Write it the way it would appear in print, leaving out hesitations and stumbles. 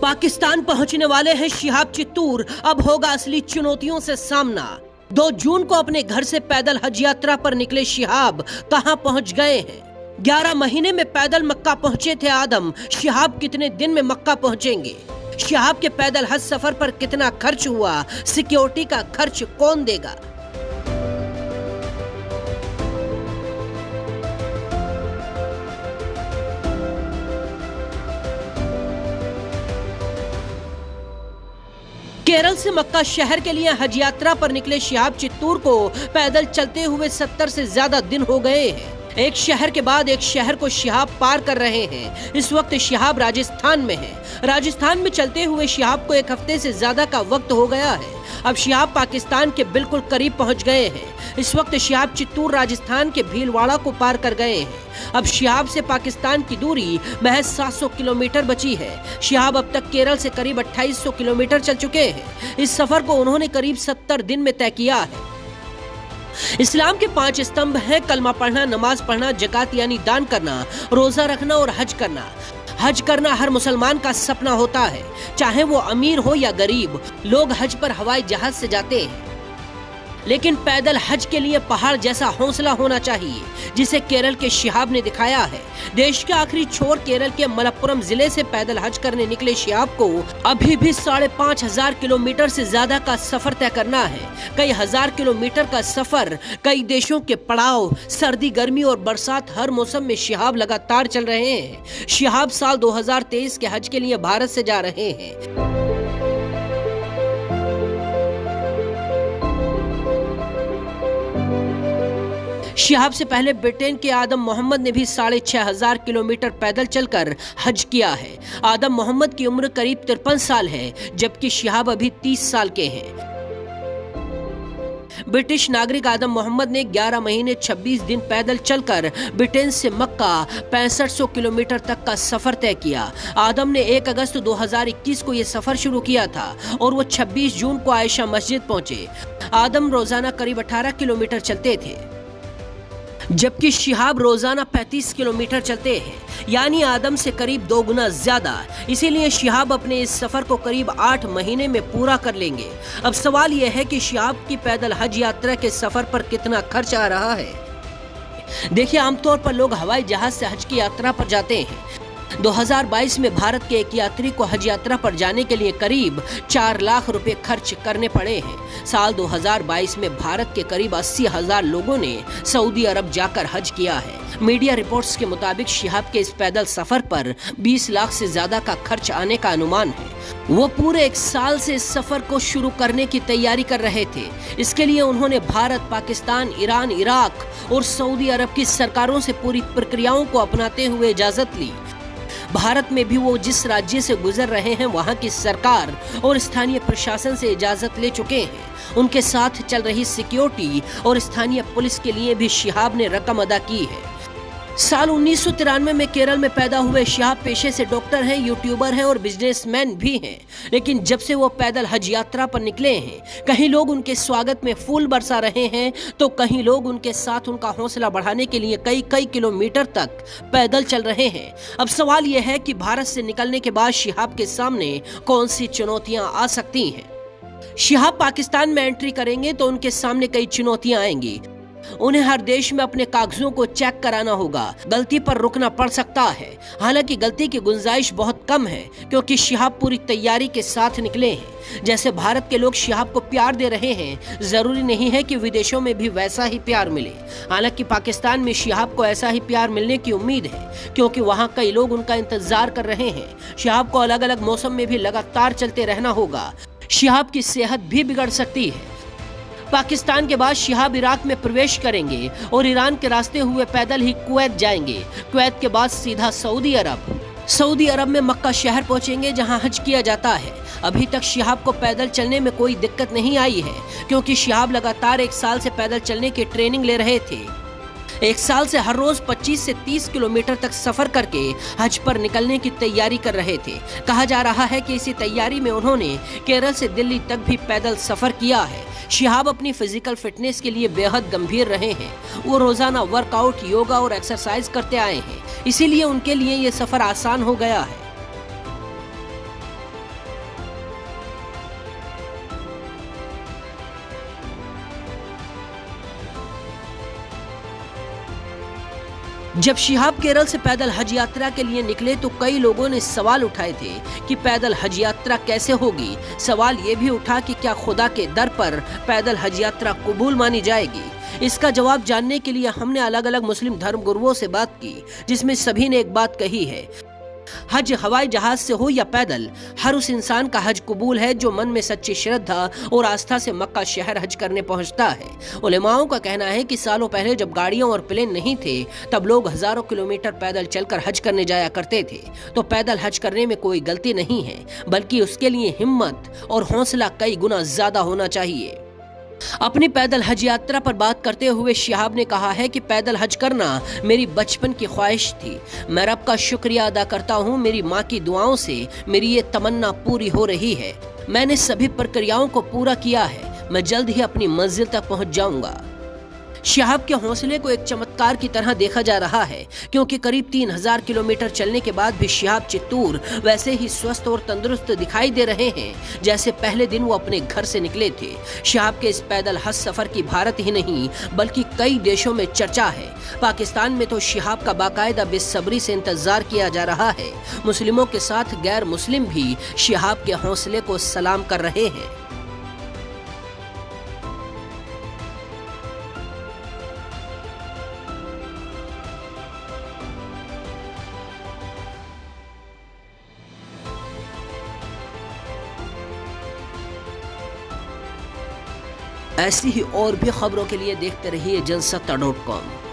पाकिस्तान पहुंचने वाले हैं शिहाब चित्तूर। अब होगा असली चुनौतियों से सामना। 2 जून को अपने घर से पैदल हज यात्रा पर निकले शिहाब कहां पहुंच गए हैं? 11 महीने में पैदल मक्का पहुंचे थे आदम। शिहाब कितने दिन में मक्का पहुंचेंगे? शिहाब के पैदल हज सफर पर कितना खर्च हुआ? सिक्योरिटी का खर्च कौन देगा? केरल से मक्का शहर के लिए हज यात्रा पर निकले शिहाब चित्तूर को पैदल चलते हुए 70 से ज्यादा दिन हो गए हैं। एक शहर के बाद एक शहर को शिहाब पार कर रहे हैं। इस वक्त शिहाब राजस्थान में है। राजस्थान में चलते हुए शिहाब को 1 हफ्ते से ज्यादा का वक्त हो गया है। अब शिहाब पाकिस्तान के बिल्कुल करीब पहुंच गए हैं। इस वक्त शिहाब चित्तूर राजस्थान के भीलवाड़ा को पार कर गए हैं। अब शिहाब से पाकिस्तान की दूरी महज 700 किलोमीटर बची है। शिहाब अब तक केरल से करीब 2800 किलोमीटर चल चुके हैं। इस सफर को उन्होंने करीब 70 दिन में तय किया है। इस्लाम के 5 स्तंभ हैं कलमा पढ़ना, नमाज पढ़ना, ज़कात यानी दान करना, रोजा रखना और हज करना। हज करना हर मुसलमान का सपना होता है, चाहे वो अमीर हो या गरीब। लोग हज पर हवाई जहाज से जाते हैं, लेकिन पैदल हज के लिए पहाड़ जैसा हौसला होना चाहिए, जिसे केरल के शिहाब ने दिखाया है। देश के आखिरी छोर केरल के मलप्पुरम जिले से पैदल हज करने निकले शिहाब को अभी भी 5,500 किलोमीटर से ज्यादा का सफर तय करना है। कई हजार किलोमीटर का सफर, कई देशों के पड़ाव, सर्दी, गर्मी और बरसात, हर मौसम में शिहाब लगातार चल रहे हैं। शिहाब साल 2023 के हज के लिए भारत से जा रहे हैं। शिहाब से पहले ब्रिटेन के आदम मोहम्मद ने भी 6,500 किलोमीटर पैदल चलकर हज किया है। आदम मोहम्मद की उम्र करीब 53 साल है, जबकि शिहाब अभी 30 साल के हैं। ब्रिटिश नागरिक आदम मोहम्मद ने 11 महीने 26 दिन पैदल चलकर ब्रिटेन से मक्का 6500 किलोमीटर तक का सफर तय किया। आदम ने 1 अगस्त 2021 को यह सफर शुरू किया था और वो 26 जून को आयशा मस्जिद पहुंचे। आदम रोजाना करीब 18 किलोमीटर चलते थे, जबकि शिहाब रोजाना 35 किलोमीटर चलते हैं, यानी आदम से करीब 2 गुना ज्यादा। इसीलिए शिहाब अपने इस सफर को करीब 8 महीने में पूरा कर लेंगे। अब सवाल यह है कि शिहाब की पैदल हज यात्रा के सफर पर कितना खर्च आ रहा है। देखिए, आमतौर पर लोग हवाई जहाज से हज की यात्रा पर जाते हैं। 2022 में भारत के एक यात्री को हज यात्रा पर जाने के लिए करीब 4 लाख रुपए खर्च करने पड़े हैं। साल 2022 में भारत के करीब 80,000 लोगों ने सऊदी अरब जाकर हज किया है। मीडिया रिपोर्ट्स के मुताबिक शिहाब के इस पैदल सफर पर 20 लाख से ज्यादा का खर्च आने का अनुमान है। वो पूरे 1 साल से इस सफर को शुरू करने की तैयारी कर रहे थे। इसके लिए उन्होंने भारत, पाकिस्तान, ईरान, इराक और सऊदी अरब की सरकारों से पूरी प्रक्रियाओं को अपनाते हुए इजाजत ली। भारत में भी वो जिस राज्य से गुजर रहे हैं, वहां की सरकार और स्थानीय प्रशासन से इजाजत ले चुके हैं। उनके साथ चल रही सिक्योरिटी और स्थानीय पुलिस के लिए भी शिहाब ने रकम अदा की है। साल 1993 में केरल में पैदा हुए शिहाब पेशे से डॉक्टर हैं, यूट्यूबर हैं और बिजनेसमैन भी हैं। लेकिन जब से वो पैदल हज यात्रा पर निकले हैं, कहीं लोग उनके स्वागत में फूल बरसा रहे हैं, तो कहीं लोग उनके साथ उनका हौसला बढ़ाने के लिए कई किलोमीटर तक पैदल चल रहे हैं। अब सवाल यह है कि भारत से निकलने के बाद शिहाब के सामने कौन सी चुनौतियां आ सकती हैं। शिहाब पाकिस्तान में एंट्री करेंगे तो उनके सामने कई चुनौतियां आएंगी। उन्हें हर देश में अपने कागजों को चेक कराना होगा। गलती पर रुकना पड़ सकता है। हालांकि गलती की गुंजाइश बहुत कम है, क्योंकि शिहाब पूरी तैयारी के साथ निकले हैं। जैसे भारत के लोग शिहाब को प्यार दे रहे हैं, जरूरी नहीं है कि विदेशों में भी वैसा ही प्यार मिले। हालांकि पाकिस्तान में शिहाब को ऐसा ही प्यार मिलने की उम्मीद है, क्योंकि वहां कई लोग उनका इंतजार कर रहे हैं। शिहाब को अलग अलग मौसम में भी लगातार चलते रहना होगा। शिहाब की सेहत भी बिगड़ सकती है। पाकिस्तान के बाद शिहाब इराक में प्रवेश करेंगे और ईरान के रास्ते हुए पैदल ही कुवैत जाएंगे। कुवैत के बाद सीधा सऊदी अरब में मक्का शहर पहुंचेंगे, जहां हज किया जाता है। अभी तक शिहाब को पैदल चलने में कोई दिक्कत नहीं आई है, क्योंकि शिहाब लगातार 1 साल से पैदल चलने की ट्रेनिंग ले रहे थे। 1 साल से हर रोज 25 से 30 किलोमीटर तक सफर करके हज पर निकलने की तैयारी कर रहे थे। कहा जा रहा है कि इसी तैयारी में उन्होंने केरल से दिल्ली तक भी पैदल सफर किया है। शिहाब अपनी फिजिकल फिटनेस के लिए बेहद गंभीर रहे हैं। वो रोजाना वर्कआउट, योगा और एक्सरसाइज करते आए हैं, इसीलिए उनके लिए ये सफर आसान हो गया है। जब शिहाब केरल से पैदल हज यात्रा के लिए निकले तो कई लोगों ने सवाल उठाए थे कि पैदल हज यात्रा कैसे होगी। सवाल ये भी उठा कि क्या खुदा के दर पर पैदल हज यात्रा कबूल मानी जाएगी। इसका जवाब जानने के लिए हमने अलग अलग मुस्लिम धर्म गुरुओं से बात की, जिसमें सभी ने एक बात कही है, हज हवाई जहाज से हो या पैदल, हर उस इंसान का हज कबूल है जो मन में सच्ची श्रद्धा और आस्था से मक्का शहर हज करने पहुंचता है। उलेमाओं का कहना है कि सालों पहले जब गाड़ियों और प्लेन नहीं थे तब लोग हजारों किलोमीटर पैदल चलकर हज करने जाया करते थे। तो पैदल हज करने में कोई गलती नहीं है, बल्कि उसके लिए हिम्मत और हौसला कई गुना ज्यादा होना चाहिए। अपनी पैदल हज यात्रा पर बात करते हुए शिहाब ने कहा है कि पैदल हज करना मेरी बचपन की ख्वाहिश थी। मैं रब का शुक्रिया अदा करता हूँ, मेरी माँ की दुआओं से मेरी ये तमन्ना पूरी हो रही है। मैंने सभी प्रक्रियाओं को पूरा किया है, मैं जल्द ही अपनी मंजिल तक पहुँच जाऊंगा। शिहाब के हौसले को एक चमत्कार की तरह देखा जा रहा है, क्योंकि करीब 3000 किलोमीटर चलने के बाद भी शिहाब चित्तूर वैसे ही स्वस्थ और तंदुरुस्त दिखाई दे रहे हैं जैसे पहले दिन वो अपने घर से निकले थे। शिहाब के इस पैदल हज सफर की भारत ही नहीं बल्कि कई देशों में चर्चा है। पाकिस्तान में तो शिहाब का बाकायदा बेसब्री से इंतजार किया जा रहा है। मुस्लिमों के साथ गैर मुस्लिम भी शिहाब के हौसले को सलाम कर रहे हैं। ऐसी ही और भी खबरों के लिए देखते रहिए जनसत्ता.com।